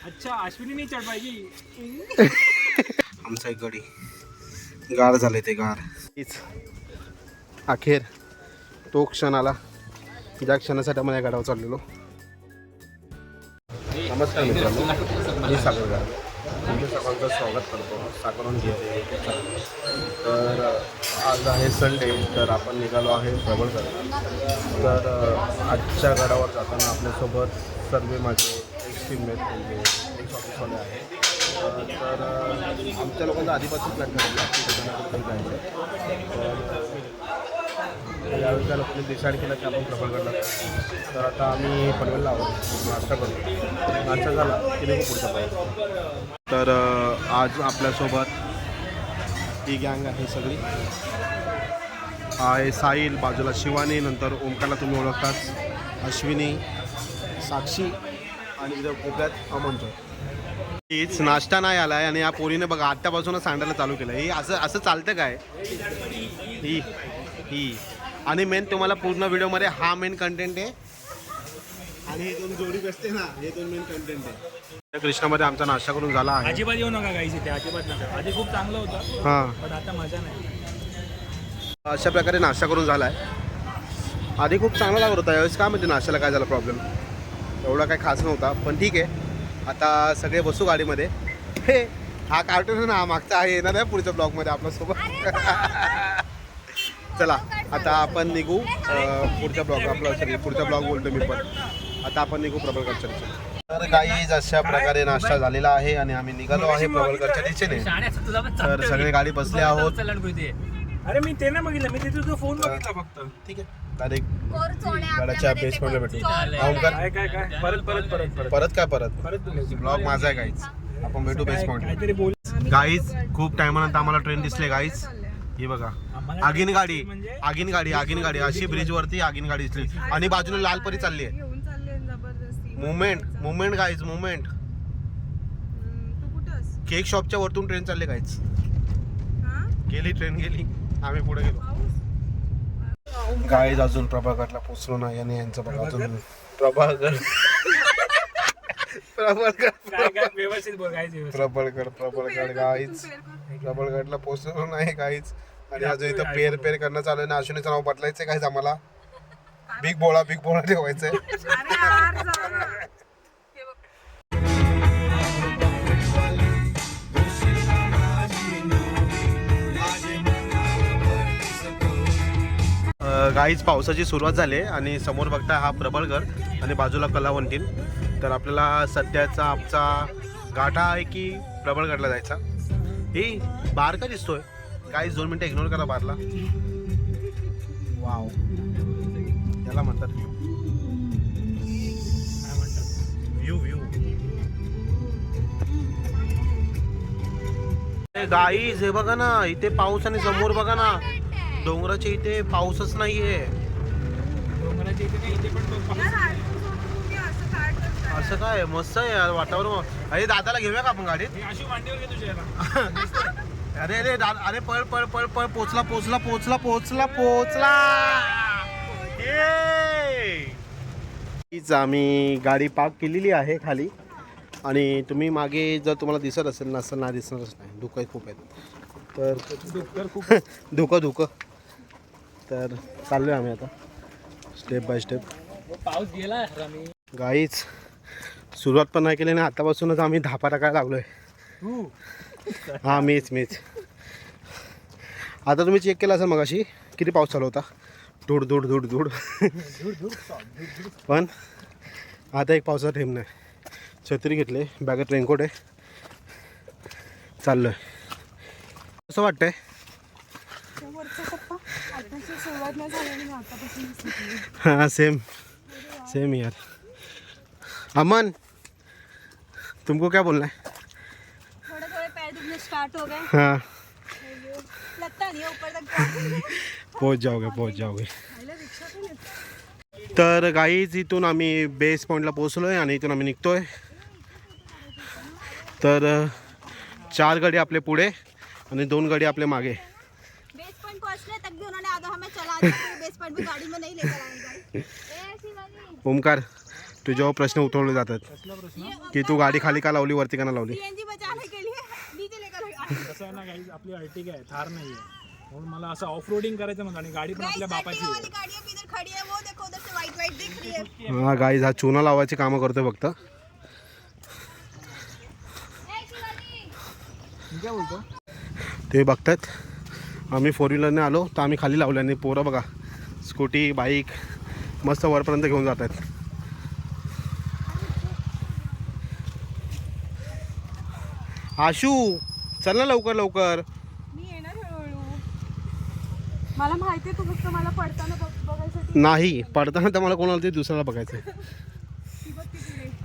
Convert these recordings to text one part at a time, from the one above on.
अच्छा अश्विनी नहीं चढ़ पाएगी. आमचा एक गडी गार झाले ते गार. अखेर तो क्षण आला ज्या क्षणासाठी आपण या गडावर चाललेलो. नमस्कार मित्रांनो, मी सागर गार तुमच्या सर्वांचं स्वागत करतो साकरून घे. तर आज आहे संडे, तर आपण निघालो आहे प्रबळगड. तर आजच्या गडावर जाताना आपल्यासोबत सर्व माझे एक्सटीममेट म्हणजे एक्स ऑफिसवाले आहे. तर आमच्या लोकांचा आधीपासून प्लॅन करायला जायचं. तर यावेळी त्या लोकांनी डिसाईड केलं की आपण प्रबळगडला जाऊ. तर आता आम्ही पनवेलला आहोत, नाश्ता करतो. नाश्ता झाला की नाही पुढचा पाहिजे. तर आज आपल्यासोबत ही गँग आहे सगळी. आहे साहिल, बाजूला शिवानी, नंतर ओमकारला तुम्ही ओळखताच, अश्विनी, साक्षी आणि इथं कोपऱ्यात अमनचं. हीच नाश्ता नाही आला आहे आणि या पोरीने बघा आत्तापासूनच सांडायला चालू केलं. ही असं चालतं काय ही आणि मेन तुम्हाला पूर्ण व्हिडिओमध्ये हा मेन कंटेंट आहे आणि हे दोन जोडी बसते ना, हे दोन मेन कंटेंट आहे. कृष्णामध्ये आमचा नाश्ता करून झाला आहे. अजिबात येऊ नका गाईस इथे, अजिबात नका. आधी खूप चांगलं होतं हां, पण आता मजा नाही. अशा प्रकारे नाश्ता करून झाला आहे. आधी खूप चांगला लागत होता, यावेळेस काय माहिती नाश्त्याला काय झाला प्रॉब्लेम. एवढा काय खास नव्हता पण ठीक आहे. आता सगळे बसू गाडीमध्ये. हे हा कार्टून ना मागचा आहे, येणार आहे पुढच्या ब्लॉगमध्ये आपल्यासोबत. चला आता आपण निघू पुढच्या ब्लॉग. पुढचा ब्लॉग बोलतो मी पण. आता आपण निघू प्रबळगडच्या दिशेने. तर गाईज अशा प्रकारे नाश्ता झालेला आहे आणि आम्ही निघालो आहे प्रबळगडच्या दिशेने. तर सगळे गाडी बसले आहोत. अरे मी ते नाही बघितलं, मी तिथे तुझा फोन बघितला फक्त. ठीक आहे, डायरेक्ट गडाच्या बेसमेंटला भेटू. काय काय काय परत ब्लॉग माझा आहे गाईज. आपण भेटू बेसमेंट. गाईज खूप टायमानंतर आम्हाला ट्रेन दिसले गाईज. ही बघा आगीन गाडी अशी ब्रिज वरती आगीन गाडी दिसली आणि बाजूला लालपरी चालली आहे. Movement guys, movement. केक शॉपच्या वरतून ट्रेन चालली गाईज. गेली ट्रेन, गेली. आम्ही पुढे गेलो गाईज. अजून प्रभागडला पोचलो नाही आणि यांचं बघा अजून प्रभागड गाईज. प्रबळगडला पोचलो नाही गाईज आणि अजून इथं पेर करणं चालू आहे ना. अश्विनीचं नाव बदलायचंय गाईज आम्हाला. बिग बोळा ठेवायचंय. गाईज पावसाची सुरुवात झाली आणि समोर बघता हा प्रबळगड आणि बाजूला कलावंतीन. तर आपल्याला सध्याचा आमचा गाठा आहे की प्रबळगडला जायचा. ही बार का दिसतोय गाईज, 2 मिनिटं इग्नोर करा बारला. वाव, याला म्हणतात व्ह्यू. गाईज हे बघा ना, इथे पाऊस आणि समोर बघा ना डोंगराच्या इथे पाऊसच नाहीये. असं काय मस्त आहे यार वातावरण. अरे दादाला घेऊया का आपण गाडीत? अरे अरे अरे पळ पोचला. हीच आम्ही गाडी पार्क केलेली आहे खाली आणि तुम्ही मागे जर तुम्हाला दिसत असेल नसेल ना, दिसणारच नाही. धुकं खूप आहेत. तर धुकं तर चाललो आहे आम्ही आता स्टेप बाय स्टेप. पाऊस गेला गाईच सुरुवात पण नाही केली ना, आतापासूनच आम्ही धापा टाकायला लागलोय. हां मीच आता तुम्ही चेक केला असेल मग अशी किती पाऊस चालू होता. धूड पण आता एक पावसाचा थेंब नाही. छत्री घेतले, बॅगेत रेनकोट आहे, चाललोय. कसं वाटतंय? हाँ सेम यार. अमन तुमको क्या बोलना है? थोड़े पैर दुखने स्टार्ट हो गए. हाँ लगता नहीं है ऊपर तक पहुंच जाओगे. तर गाईज इथून आम्ही बेस पॉईंटला पोहोचलोय आणि इथून आम्ही निघतोय. तर 4 गाडी आपले पुढे आणि 2 गाडी आपले मागे. बेस पॉइंट पहुंचने तक भी उन्होंने आधा हमें चला दिया. बेस पॉइंट भी गाड़ी में नहीं लेकर आएंगे. ओमकार तुझ्यावर प्रश्न उठवले जातात कसला प्रश्न? की तू गाडी खाली का लावली वरती का नाही लावली. सीएनजी बचाने के लिए डीजे लेकर कसं आहे ना गाईज, आपली अर्टिगा आहे, थार नाही आहे, म्हणून मला असं ऑफ रोडिंग करायचं म्हणून. आणि गाडी पण आपल्या बापाची वाली गाड़ी अब इधर खड़ी है, वो देखो उधर से वाइट वाइट दिख रही है. हा गाईज हा चुना लावायची कामं करतोय फक्त. मी काय बोलतो, ते बघतात आम्ही 4 व्हीलरने आलो तर आम्ही खाली लावल्याने पोरं बघा स्कूटी बाईक मस्त वरपर्यंत घेऊन जातात. आशू चल ना लवकर लवकर. मी येणार हळूहळू. मला माहिती आहे तू फक्त मला पडताना बघायसाठी. नाही पडताना तर मला कोणाला ते दुसऱ्याला बघायचं.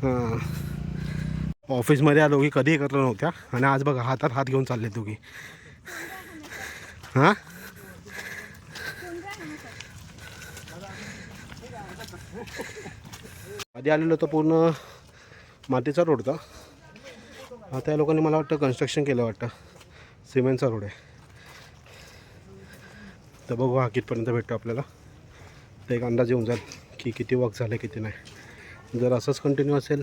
हां ऑफिसमध्ये या दोघी कधी एकत्र नव्हत्या आणि आज बघा हातात हात घेऊन चालले दोघी. हां आधी आलेलो तर पूर्ण मातीचा रोड होता. आता या लोकांनी मला वाटतं कन्स्ट्रक्शन केलं वाटतं. सिमेंटचा रोड आहे. तर बघू हा कितपर्यंत भेटतो आपल्याला. तर एक अंदाज येऊन जाईल की किती वर्क झालं किती नाही. जर असंच कंटिन्यू असेल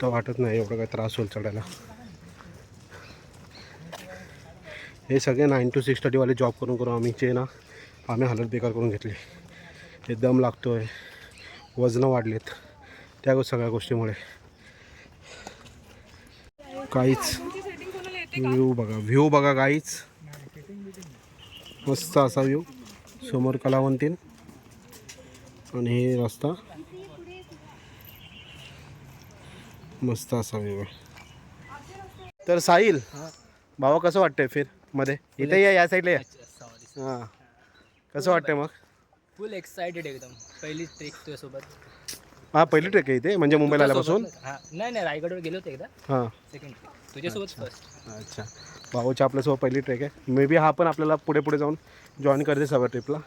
तर वाटत नाही एवढं काही त्रास होईल चढायला. हे सगळे 9 to 6 स्टडीवाले जॉब करून करून आम्ही हालत बेकार करून घेतली. हे दम लागतो आहे, वजनं वाढलेत, त्या सगळ्या गोष्टीमुळे. काहीच व्ह्यू बघा काहीच मस्त असा व्ह्यू. समोर कलावंतीन आणि हे रस्ता मस्त असा व्ह्यू आहे. तर साहिल भावा कसं वाटतंय फिर मध्ये इथे या साईडला या. हां कसं वाटतंय मग. फुल एक्साइटेड एकदम. पहिली ट्रेक तुझ्यासोबत. हां पहिली ट्रेक आहे इथे म्हणजे मुंबईला आल्यापासून. हां नाही रायगडवर गेलो होते एकदा. हां सेकंड ट्रेक तुझ्यासोबत फर्स्ट. अच्छा भाऊच्या आपल्यासोबत पहिली ट्रेक आहे. मे बी हा पण आपल्याला पुढे जाऊन जॉईन करते सगळ्या ट्रिपला.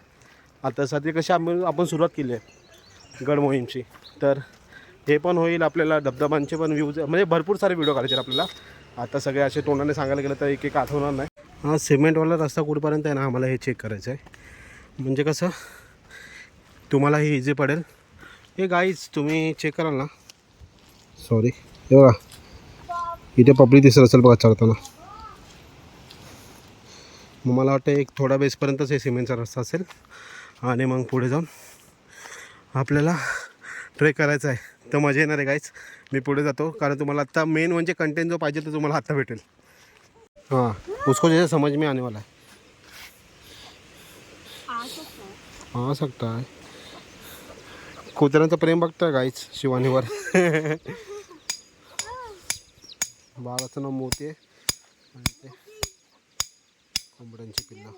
आता सध्या कशी आपण सुरुवात केली आहे गड मोहीमची. तर हे पण होईल आपल्याला धबधबांचे पण व्ह्यूज म्हणजे भरपूर सारे व्हिडिओ काढायचे आपल्याला. आता सगळे असे तोंडाने सांगायला गेलं तर एक आठवणार नाही. हा सिमेंटवाला रस्ता कुठपर्यंत आहे ना आम्हाला हे चेक करायचं आहे. म्हणजे कसं तुम्हाला हे इझी पडेल. हे गाईज तुम्ही चेक कराल ना. सॉरी हे बघा इथे पब्लिक दिसत असेल बघा चढताना. मग मला वाटतं एक थोडा बेसपर्यंतच हे सिमेंटचा रस्ता असेल आणि मग पुढे जाऊन आपल्याला ट्रेक करायचा आहे. तर मजा येणार आहे गाईज. मी पुढे जातो कारण तुम्हाला आत्ता मेन म्हणजे कंटेंट जो पाहिजे तो तुम्हाला आत्ता भेटेल. हाँ उसको जैसे समझ में आने वाला है. आ सकता है. कुत्र्यांचं प्रेम बघताय गाईच शिवानीवर. बाळाचं नाव मोती आहे आणि ते कोंबड्यांची पिल्लं.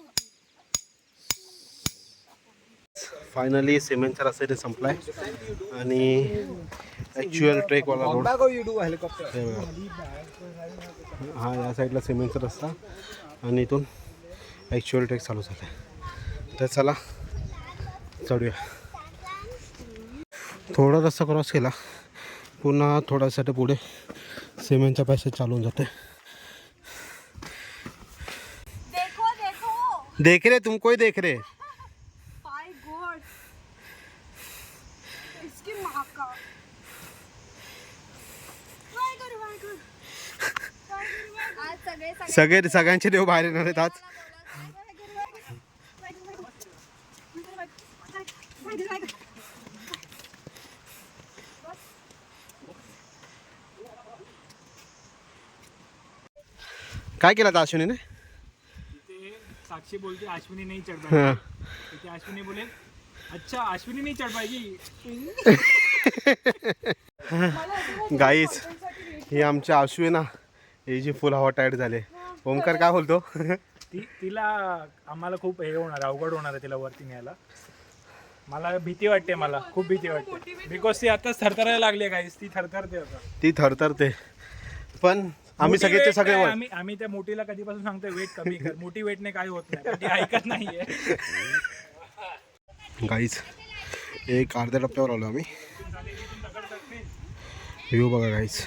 फायनली सिमेंटचा रस्ता इथे संपला आहे आणि ॲक्च्युअल ट्रेकवाला रोड. हा या साईडला सिमेंटचा रस्ता आणि इथून ॲक्च्युअल ट्रेक चालू झाला आहे. तर चला चढूया. थोडा रस्ता क्रॉस केला पुन्हा थोड्यासाठी पुढे सिमेंटचा पॅसेज चालून जाते. देखो देखो देख रे तुम कोई देख रे. माय गॉड इसकी माँ का आज सगळ्यांचे देव बाहेर येणार आहेत आज. काय केलं आता अश्विनीने. तिथे साक्षी बोलते अश्विनी नहीं चढ़ पाएगी. तिथे अश्विनी बोले अच्छा अश्विनी नहीं चढ़ पाएगी. गाईज ही आमची अश्विनी ना ही जी फुल हवा टाईट झाले. ओमकार काय बोलतो. तिला आम्हाला खूप हे होणार अवघड होणार आहे तिला वरती न्यायला. मला भीती वाटते. मला खूप भीती वाटते बिकॉज ती आताच थरथरायला लागली गाईज. ती थरथरते आता. ती थरथरते पण आम्ही सगळे ते सगळे आम्ही त्या मोठीला कधीपासून सांगतोय वेट कमी कर. मोठी वेटने काय होत नाही पण ती ऐकत नाहीये. गाईज एक अर्ध्या टप्प्यावर आलो आम्ही. व्ह्यू बघा गाईज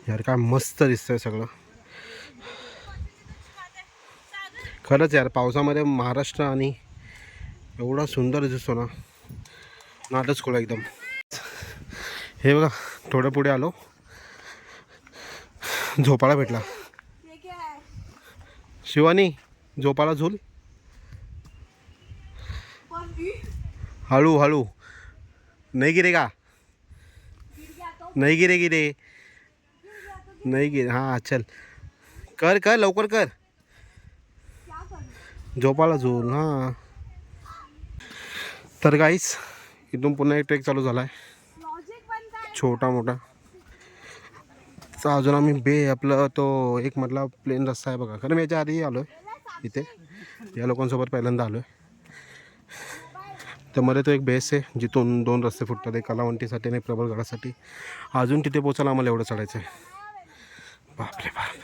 यार काय मस्त दिसतंय सगळं. खरंच यार पावसामध्ये महाराष्ट्र आणि एवढा सुंदर दिसतो ना नाटच खोला एकदम. हे बघा थोडं पुढे आलो, झोपाळा भेटला. ये क्या है? शिवानी झोपाळा झोल. पानी हळू हळू, नाही गिरेगा, गिर गया तो नाही गिरेगी रे, नाही गिरे. हां चल कर कर लवकर कर. क्या करूं? झोपाळा झोल. हां तर गाईस इथून पुन्हा एक ट्रेक चालू झाला आहे, लॉजिक बनता है. छोटा मोठा. तर अजून आम्ही आपलं तो एक मधला प्लेन रस्ता आहे बघा. कारण मी याच्या आधी आलो आहे इथे, या लोकांसोबत पहिल्यांदा आलो आहे. तर मध्ये तो एक बेस आहे जिथून 2 रस्ते फुटतात, एक कलावंतीसाठी आणि एक प्रबळगडासाठी. अजून तिथे पोचायला आम्हाला एवढं चढायचं आहे. बापरे बाप.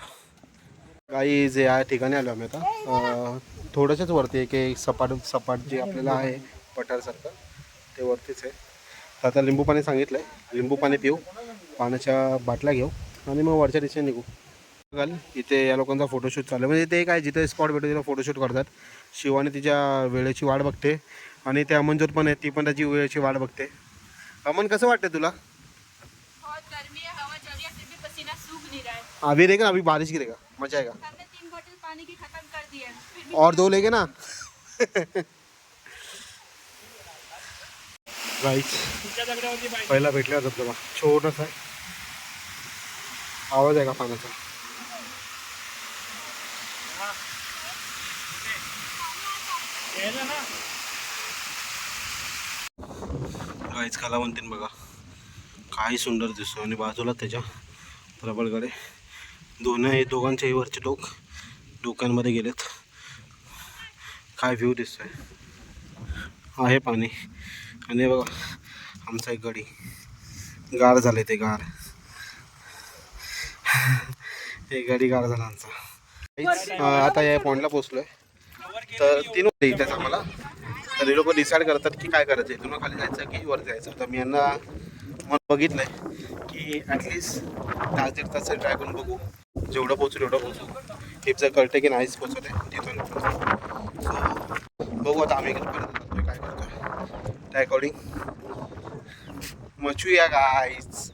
काही जे या ठिकाणी आलो आम्ही आता, थोडंसंच वरती आहे की सपाट जे आपल्याला आहे पठारसारखं ते वरतीच आहे. तर आता लिंबू पाणी सांगितलं आहे, लिंबू पाणी पिऊ, पाण्याच्या बाटल्या घेऊ आणि मग वरच्या दिशेने निघू. बघाल इथे या लोकांचा फोटोशूट चालू आहे. म्हणजे ते काय जिथे स्पॉट भेटतो तिला फोटोशूट करतात. शिवाने तिच्या वेळेची वाट बघते आणि ते अमनजोत पण आहे, ती पण त्याची वेळेची वाट बघते. अमन कसं वाटतं तुला? बहुत गर्मी है, हवा चल रही है, फिर भी पसीना सूख नहीं रहा है. अभी रहेगा अभी बारिश गिरेगा, मजा आएगा. हमने 3 बोतल पानी की खत्म कर दी है, फिर भी और 2 लेंगे ना. गाईस तुमच्या दगडावरती पाहिजे. पहिला भेटला धबधबा, छोटासा आहे. आवाज आहे का पाण्याचा? यायला ना. गाईच कलावंतीन बघा काय सुंदर दिसतो आणि बाजूला त्याच्या प्रबळगडे. दोघांच्याही वरचे टोक डोक्यांमध्ये गेलेत. काय व्ह्यू दिसतोय. आहे पाणी आणि बघा आमचा एक गडी गार झाले, ते गार एक गडी गार झाला आमचा. आता या पॉईंटला पोचलोय. तर 3 होते इथेच आम्हाला. तर हे लोक डिसाईड करतात की काय करायचं, इथून खाली जायचं की वर जायचं. तर मी यांना मग बघितलंय की ॲटलिस्ट 1.5 तास ट्राय करून बघू, जेवढं पोचू तेवढं पोचू. इफ जर कळते की नाहीच पोचवते तिथून बघू. आता आम्ही करतोय काय करतोय त्या अकॉर्डिंग मचूया गाईज.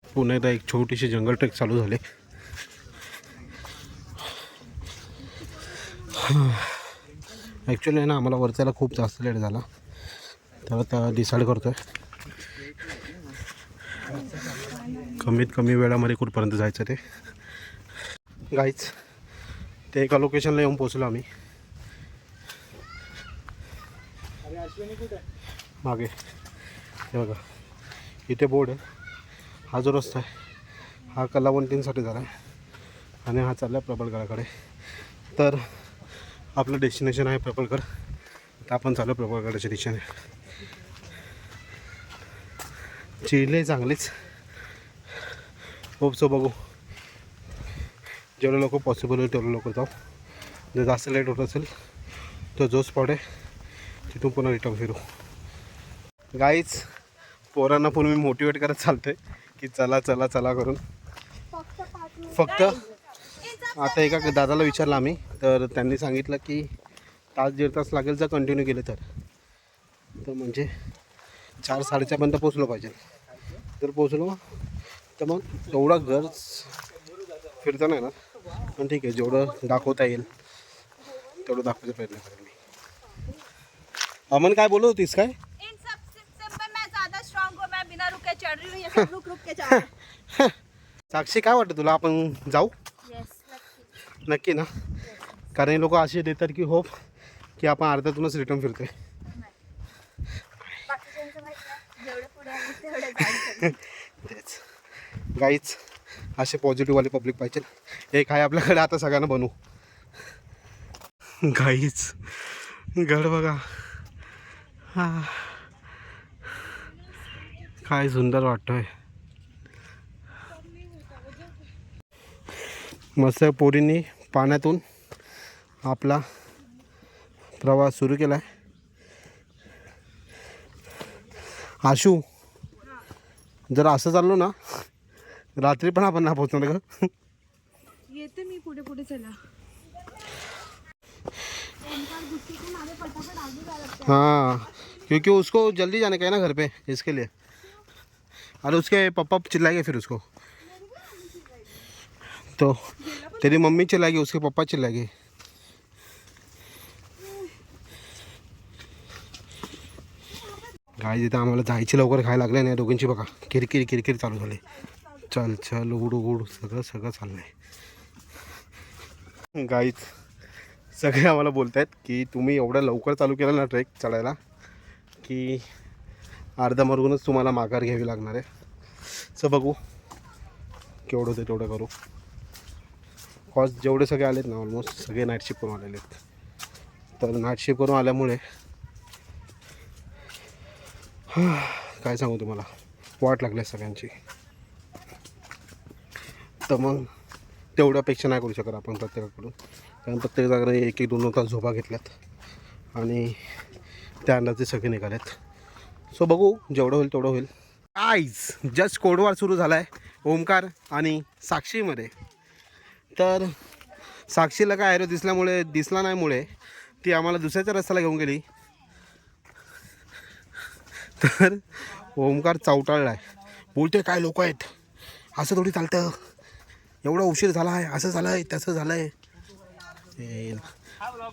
पुन्हा एकदा एक छोटीशी जंगल ट्रेक चालू झाले. ॲक्च्युली ना आम्हाला वरच्याला खूप जास्त लेट झाला, तर आता डिसाईड करतो आहे कमीत कमी वेळामध्ये कुठपर्यंत जायचं ते. गाईच ते एका लोकेशनला येऊन पोचलो आम्ही. मागे हे बघा इथे बोर्ड आहे. हा जो रस्ता आहे हा कलावंतींसाठी झाला आहे आणि हा चालला प्रबळगडाकडे. तर आपलं डेस्टिनेशन आहे प्रबळगड. तर आपण चालू प्रबळगडाच्या दिशेने. चिले चांगलीच होपसो बघू, जेवढे लोक पॉसिबल होईल तेवढे लोक जाऊ. जर जास्त लेट होत असेल तर जो स्पॉट आहे तिथून पुन्हा रिटर्न फिरू. गाईच पोरांना पण मी मोटिवेट करत चालतोय की चला चला चला करून. फक्त आता एका दादाला विचारलं आम्ही, तर त्यांनी सांगितलं की 1.5 तास लागेल जर कंटिन्यू केलं तर म्हणजे 4-4:30पर्यंत पोचलो पाहिजे. जर पोचलो तर मग एवढा घर फिरता नाही ना, पण ठीक आहे जेवढं दाखवता येईल तेवढं दाखवायचा प्रयत्न करेन मी. अमन काय बोलत होतीस काय? इन सब में मैं ज्यादा स्ट्रांग हूं, मैं बिना रुके चढ़ रही हूं, ये सब रुक के जा रहे हैं. साक्षी काय वाटतं तुला, आपण जाऊ नक्की ना? कारण हे लोक असे देतात की होप की आपण अर्ध्यातूनच रिटर्न फिरतोय. तेच गाईच असे पॉझिटिव्हवाले पब्लिक पाहिजे. एक आहे आपल्याकडे, आता सगळ्यांना बनवू. गाईच गड बघा, हा काय सुंदर वाटतोय. मस्त पोरींनी पाण्यातून आपला प्रवास सुरू केला आहे. आशू जर असं चाललो ना रात्री पण आपण ना पोहोचणार का? येते मी पुढे पुढे चला. हाँ क्योंकि उसको जल्दी जाने का है ना घर पे, इसके लिए. अरे उसके पापा चिल्लाएंगे फिर उसको, तो तेरी मम्मी चिल्लाएगी, उसके पापा चिल्लाएंगे. गाय तिथं आम्हाला जायची लवकर खायला लागले नाही दोघांची. बघा किरकिर किरकिर चालू झाली. चल चल उड उड सगळं सगळं चाललं आहे. गाईच सगळे आम्हाला बोलत आहेत की तुम्ही एवढं लवकर चालू केलं ना ट्रेक चढायला की अर्धा मार्गूनच तुम्हाला माघार घ्यावी लागणार आहे. सो बघू केवढं ते तेवढं करू. कॉज जेवढे सगळे आलेत ना ऑलमोस्ट सगळे नाईट शिफ्ट करून आलेले आहेत. तर नाईट शिफ्ट करून आल्यामुळे काय सांगू तुम्हाला, वाट लागली सगळ्यांची. तर मग तेवढ्यापेक्षा नाही करू शकत आपण प्रत्येकाकडून, कारण प्रत्येक जागाने एक एक 2 तास झोपा घेतल्यात आणि त्या अंदाजे सगळे निघालेत. सो बघू जेवढं होईल तेवढं होईल. आईज जस्ट कोडवार सुरू झाला आहे ओमकार आणि साक्षीमध्ये. तर साक्षीला काय ॲरो दिसला नाहीमुळे ती आम्हाला दुसऱ्याच्या रस्त्याला घेऊन गेली. तर ओमकार चावटाळला आहे. बोलते काय लोक आहेत, असं थोडी चालतं, एवढा उशीर झाला आहे, असं झालं आहे तसं झालं आहे.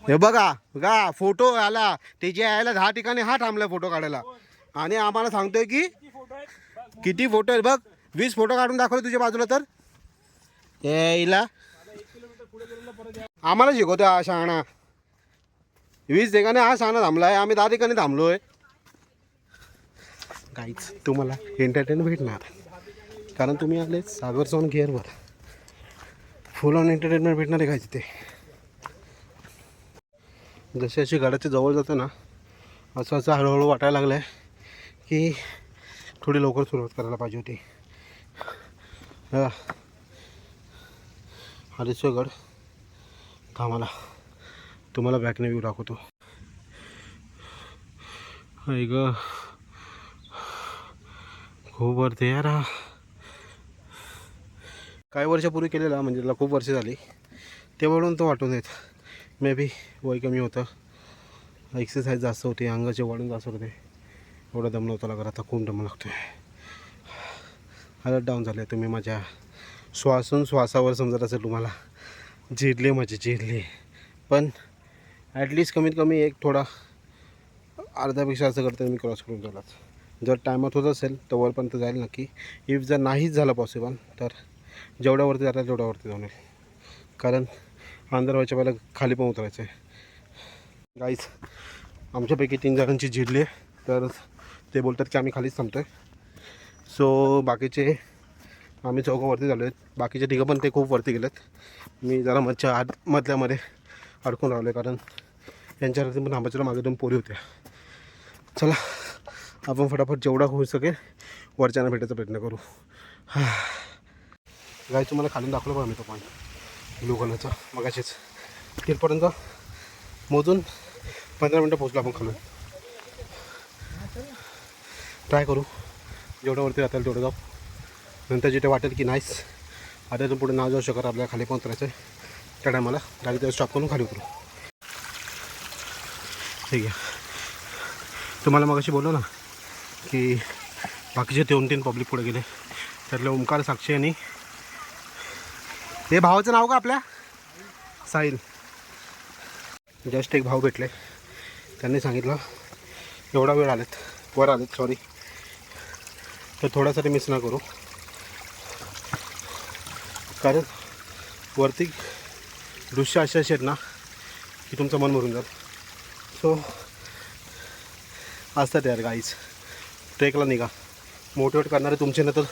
हे बघा बघा फोटो आला त्याच्या यायला 10 ठिकाणी हा थांबला फोटो काढायला आणि आम्हाला सांगतोय की किती फोटो आहेत बघ. 20 फोटो काढून दाखवले तुझ्या बाजूला. तर यायला आम्हाला शिकवतो हा शहाणा. 20 ठिकाणी हा शहाणा थांबला आहे, आम्ही 10 ठिकाणी थांबलो आहे. काहीच तुम्हाला एंटरटेन भेटणार कारण तुम्ही आले सागर झोन गिअरवर. फुल ऑन एंटरटेनमेंट भेटणार आहे काय तिथे. जशी अशी गाड्याच्या जवळ जाते ना असं असं हळूहळू वाटायला लागलं आहे की थोडी लवकर सुरुवात करायला पाहिजे होती. हरीश्वरगड थांबाला तुम्हाला बॅकने व्ह्यू दाखवतो. ग खूप वरती यार. काही वर्षापूर्वी केलेला म्हणजे त्याला खूप वर्ष झाली तेवढून तो वाटून येत. मे बी वय कमी होतं, एक्सरसाइज जास्त होती, अंगाचे वाढून जास्त होते, एवढा दम नव्हता लागत. आता खूप दम लागतो आहे. हालत डाऊन झाले. तुम्ही माझ्या श्वासावर समजत असेल तुम्हाला. जिरले माझे जिरले. पण ॲटलिस्ट कमीत कमी एक थोडा अर्ध्यापेक्षा असं करता मी क्रॉस करून जालाच. जर टायमात होत असेल तर वरपर्यंत जाईल नक्की. इफ जर नाहीच झालं पॉसिबल तर जेवढ्यावरती जाता तेवढ्यावरती जाऊन येईल, कारण अंधार व्हायच्या पहिला खाली पण उतरायचं आहे. गाईज आमच्यापैकी 3 जणांची जिरली आहे तर ते बोलतात की आम्ही खालीच थांबतो आहे. सो बाकीचे आम्ही चौकावरती झालो आहेत. बाकीचे तिघं पण ते खूप वरती गेलेत. मी जरा मधल्यामध्ये अडकून राहिलो आहे कारण यांच्यावरती पण थांबायच्या मागे 2 पोरी होत्या. चला आपण फटाफट जेवढा होऊ सकेल वरच्यानं भेटायचा प्रयत्न करू. गाय तुम्हाला खालून दाखवलं बघा मी तो पॉईंट ब्लू कलरचा. मग असेच तिथपर्यंत मोजून 15 मिनटं पोहोचलो आपण खालून. ट्राय करू जेवढ्यावरती राहता तेवढं जाऊ. नंतर जिथे वाटेल की नाहीच आता इथून पुढे नाव जाऊ शकत आपल्याला खाली पण उतरायचं आहे त्या टायमाला गाडी त्यावर स्टॉप करून खाली उतरू. ठीक आहे. तुम्हाला मग अशी बोललो ना की बाकीचे 2-3 पब्लिक पुढे गेले. त्यातले ओमकार, साक्षी आणि हे भावाचं नाव का आपल्या साहिल. जस्ट एक भाऊ भेटले. त्यांनी सांगितलं एवढा वेळ वर आलेत सॉरी तर थोड्यासाठी मिस ना करू, कारण वरती दृश्य असे आहेत ना की तुमचं मन भरून जाईल. सो असतात यार गाईज. ट्रेकला निघा. मोटिवेट करणारे तुमचे ना तर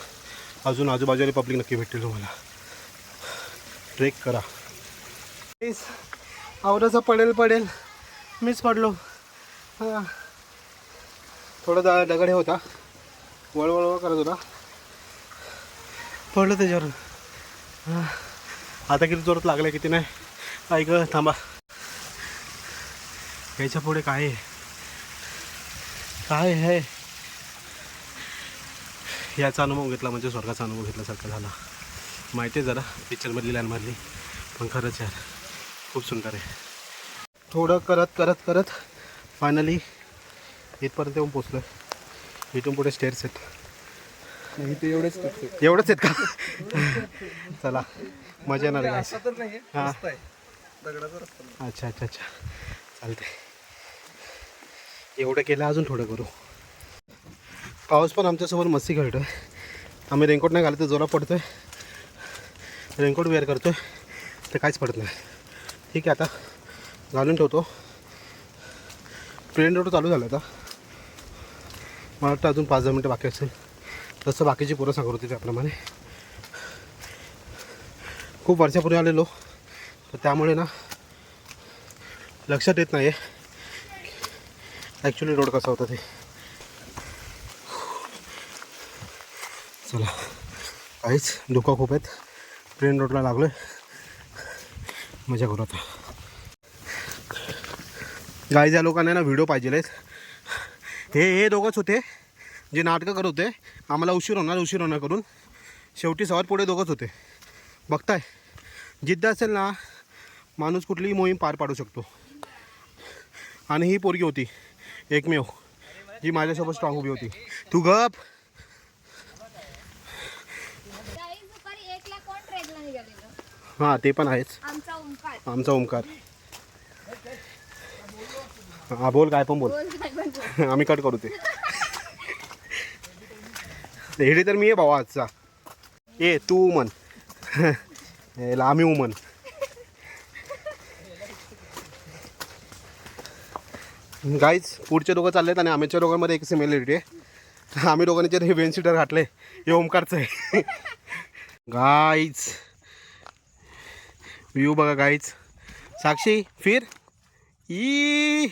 अजून आजूबाजूला पब्लिक नक्की भेटतील तुम्हाला. ट्रेक करा. आवडाचा पडेल मीच पडलो. हां थोडा दगड हे होता, वळवळ करत होता, पडलं त्याच्यावर. आता किती जोरात लागलं किती नाही ऐक. थांबा याच्या पुढे काय आहे याचा अनुभव घेतला म्हणजे स्वर्गाचा अनुभव घेतल्यासारखा झाला. माहिती आहे जरा पिक्चरमधली लाईनमधली, पण खरंच यार खूप सुंदर आहे. थोडं करत फायनली इथपर्यंत येऊन पोचलो आहे. इथून पुढे स्टेअर्स आहेत. एवढंच आहेत का? चला मजा येणार आहे. हां अच्छा अच्छा अच्छा चालते. एवढं केलं अजून थोडं करू. पाऊस पण आमच्यासोबत मस्ती खेळतोय. आम्ही रेनकोट नाही घालतो, जोरात पडतोय. रेनकोट वेअर करतोय तर काहीच पडत नाही. ठीक आहे आता घालून ठेवतो. ट्रेन रोड चालू झालं आता. मला वाटतं अजून 5-10 मिनटं बाकी असेल. तसं बाकीची पोरं सांगत होती त्याप्रमाणे. खूप वर्षापूर्वी आलेलो तर त्यामुळे ना लक्षात येत नाही आहे ॲक्च्युली रोड कसा होता ते. चला काहीच धुका खूप आहेत. ट्रेन रोडला लागलो आहे. मजा करू आता. गाईज या लोकांना ना व्हिडिओ पाहिजे आहेत. हे दोघंच होते जे नाटकं करत होते. आम्हाला उशीर होणार करून शेवटी सर्वात पुढे दोघंच होते. बघताय जिद्द असेल ना माणूस कुठलीही मोहीम पार पाडू शकतो. आणि ही पोरगी होती एकमेव जी माझ्यासोबत स्ट्रॉंग उभी होती. तू गप. हां ते पण आहेच. आमचा ओंकार. हां बोल काय पण बोल. आम्ही कट करू ते. हेडी तर मी आहे भाऊ आजचा. ए तू उमन आम्ही उमन. गाईज पुढचे दोघं चाललेत आणि आमच्या दोघांमध्ये एक सिमिलरिटी आहे. आम्ही दोघांनी जे वेन सीटर घातले हे ओमकारचं आहे. गाईज व्ह्यू बघा गाईज. साक्षी फिर ई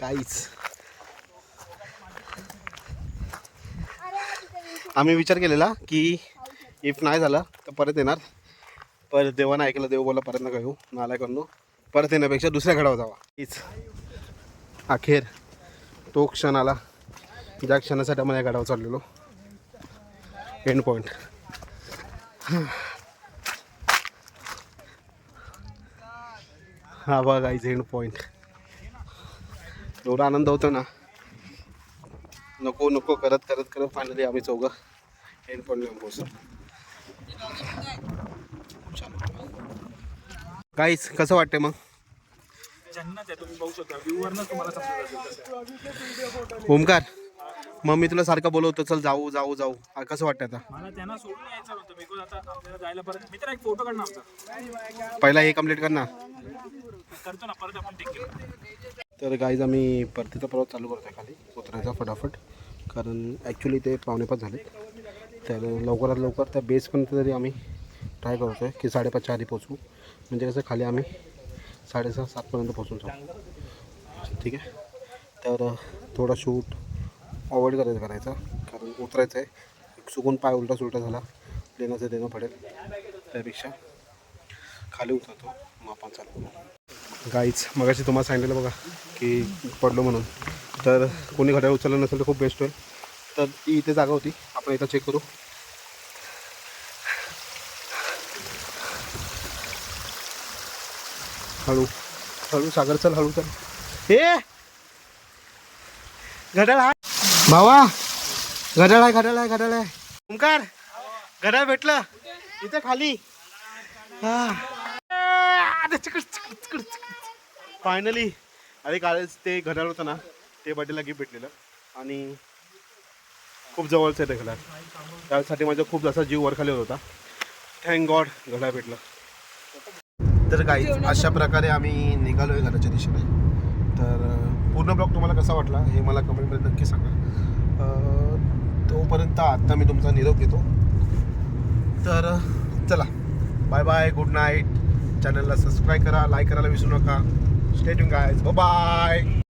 गाईज. आम्ही विचार केलेला की इफ नाही झालं तर परत येणार. परत देवानं ऐकलं. देव बोला परत नका येऊ नालाय करणं. परत येण्यापेक्षा दुसऱ्या गडावर जावा. हीच अखेर तो क्षण आला ज्या क्षणासाठी आम्हाला या गडावर चाललेलो. End point. हा बघा गाईज एंड पॉईंट. एवढा आनंद होतो ना. नको नको करत करत करत फायनली आम्ही चौघं एंड पॉईंटला पोहोचलो. गाईज कसं वाटतंय मग? जन्नत आहे. तुम्ही बघू शकता व्ह्यूवरनंच तुम्हाला समजतं. ओमकार मग मी तुला सारखं बोलवतो चल जाऊ जाऊ जाऊ. कसं वाटतं आता? मला त्यांना सोडून यायचं होतं बिकॉज आता आपल्याला जायला परत. मी तर एक फोटो काढणार आमचा. पहिला हे कम्प्लीट कर ना. करतो ना परत आपण टिक. तर गाईज आम्ही परतीचा प्रवास चालू करतो आहे खाली उतरायचा फटाफट. कारण ॲक्च्युली ते 5:45 झाले. तर लवकरात लवकर त्या बेसपर्यंत तरी आम्ही ट्राय करतो आहे की 5:30च्या आधी पोचू. म्हणजे कसं खाली आम्ही 6:30-7 पोचून जाऊ. ठीक आहे. तर थोडा शूट अवॉइड करायचा कारण उतरायचं आहे. चुकून पाय उलटा सुलटा झाला लेण्याचं देणं पडेल. त्यापेक्षा खाली उतरतो मग आपण चालू करू. गाईच मगाशी तुम्हाला सांगितलं बघा की पडलो म्हणून. तर कोणी घड्याळ उचललं नसेल तर खूप बेस्ट होईल. तर ती इथे जागा होती. आपण इथं चेक करू. हळू हळू सागर चल हळू चल. हे घड्याळ आहे भावा. घड्याळ आहे. ओंकार घड्याळ भेटलं इथे खाली. फायनली. अरे कालच ते घड्याळ होतं ना ते बर्थडेला गिफ्ट भेटलेलं आणि खूप जवळचं आहे ते घड्याळ. त्यासाठी माझा खूप जास्त जीव वरखाली होत होता. थँक गॉड घड्याळ भेटलं. तर काही अशा प्रकारे आम्ही निघालो आहे घराच्या दिशेने. तर पूर्ण ब्लॉग तुम्हाला कसा वाटला हे मला कमेंटमध्ये नक्की सांगा. तोपर्यंत आत्ता मी तुमचा निरोप घेतो. तर चला बाय बाय गुड नाईट. चॅनलला सबस्क्राईब करा, लाईक करायला विसरू नका. Stay tune guys. Bye bye.